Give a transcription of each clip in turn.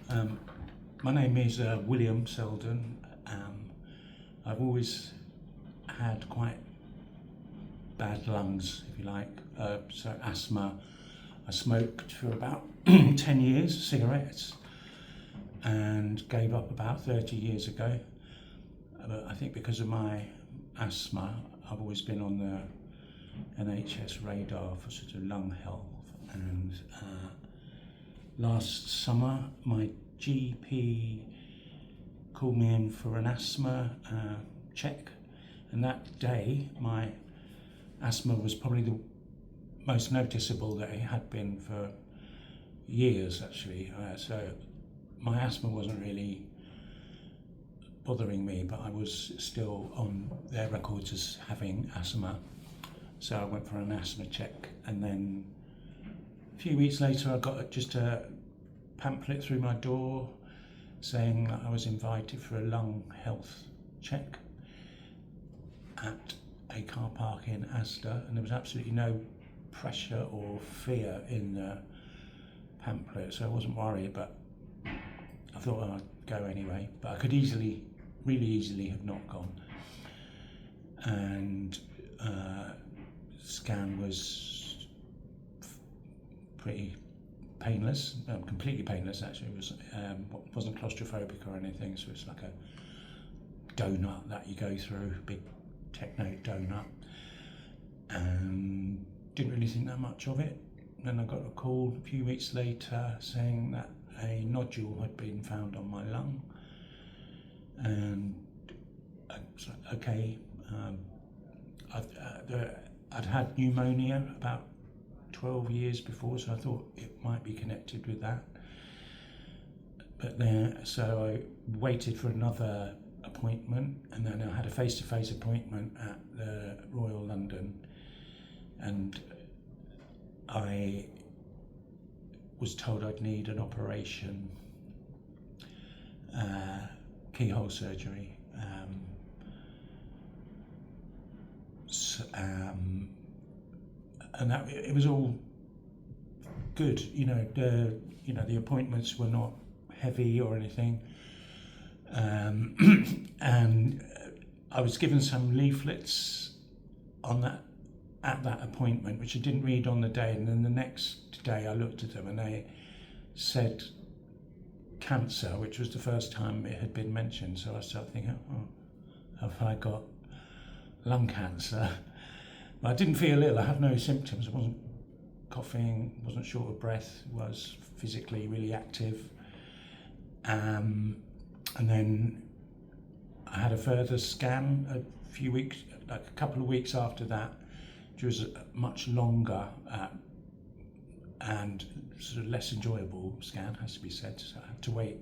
Um, my name is William Selden. I've always had quite bad lungs, if you like, so asthma. I smoked for about 10 years, cigarettes, and gave up about 30 years ago. But I think because of my asthma, I've always been on the NHS radar for sort of lung health. And last summer, my GP called me in for an asthma check, and that day my asthma was probably the most noticeable that it had been for years, actually. So my asthma wasn't really bothering me, but I was still on their records as having asthma. So I went for an asthma check, and then a few weeks later I got just a pamphlet through my door saying that I was invited for a lung health check at a car park in Asda, and there was absolutely no pressure or fear in the pamphlet, so I wasn't worried, but I thought I'd go anyway. But I could really easily have not gone. And scan was pretty painless, completely painless actually. It wasn't claustrophobic or anything, so it's like a donut that you go through, big techno donut, and didn't really think that much of it. Then I got a call a few weeks later saying that a nodule had been found on my lung, and I was like, okay. I'd had pneumonia about 12 years before, so I thought it might be connected with that. But then, so I waited for another appointment, and then I had a face-to-face appointment at the Royal London, and I was told I'd need an operation, keyhole surgery. And that it was all good, the appointments were not heavy or anything, and I was given some leaflets on that at that appointment, which I didn't read on the day, and then the next day I looked at them and they said cancer, which was the first time it had been mentioned. So I started thinking, have I got lung cancer? But I didn't feel ill. I had no symptoms. I wasn't coughing, wasn't short of breath, was physically really active. And then I had a further scan a couple of weeks after that, which was a much longer and sort of less enjoyable scan, has to be said. So I had to wait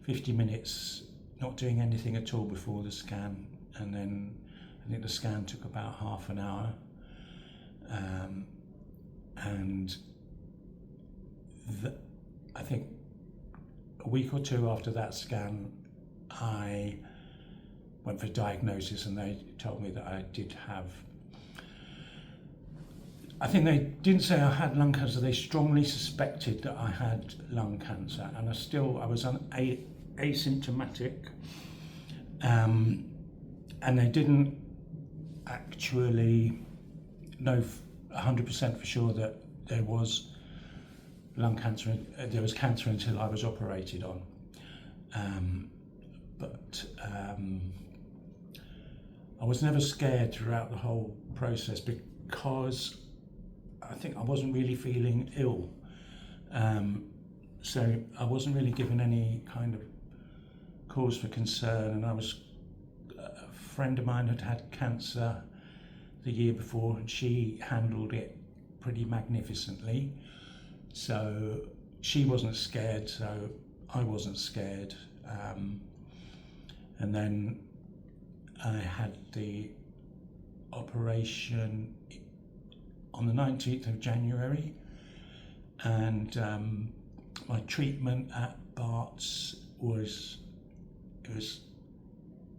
50 minutes, not doing anything at all before the scan, and then I think the scan took about half an hour, and I think a week or two after that scan, I went for diagnosis, and they told me that I did have, I think they didn't say I had lung cancer, they strongly suspected that I had lung cancer, and I was asymptomatic, and they didn't actually know 100% for sure that there was lung cancer, there was cancer until I was operated on. But I was never scared throughout the whole process because I think I wasn't really feeling ill. So I wasn't really given any kind of cause for concern, and a friend of mine had had cancer the year before, and she handled it pretty magnificently. So she wasn't scared, so I wasn't scared. And then I had the operation on the 19th of January, and my treatment at Bart's was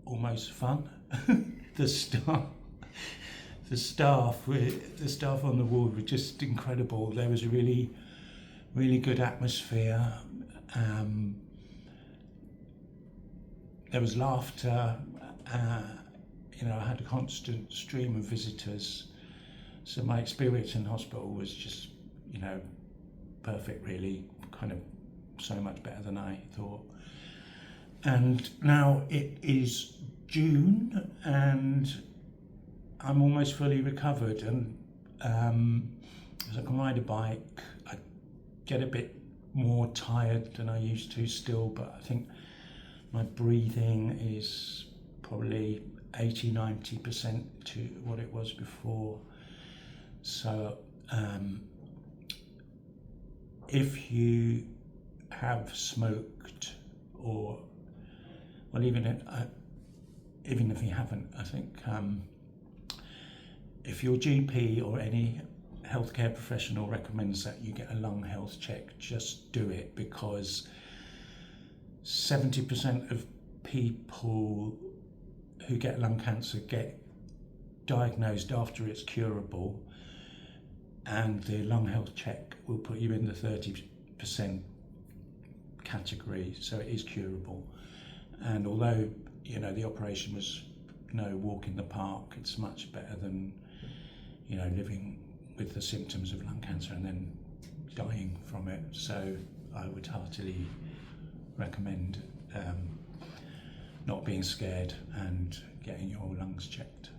almost fun. the staff on the ward were just incredible. There was a really good atmosphere, There was laughter. I had a constant stream of visitors. So my experience in hospital was just, perfect, really, kind of so much better than I thought. And now it is June and I'm almost fully recovered, and as I can ride a bike, I get a bit more tired than I used to still, but I think my breathing is probably 80-90% to what it was before. So if you have smoked, or well, even if you haven't, I think if your GP or any healthcare professional recommends that you get a lung health check, just do it, because 70% of people who get lung cancer get diagnosed after it's curable, and the lung health check will put you in the 30% category, so it is curable. And although the operation was no walk in the park, it's much better than living with the symptoms of lung cancer and then dying from it. So I would heartily recommend not being scared and getting your lungs checked.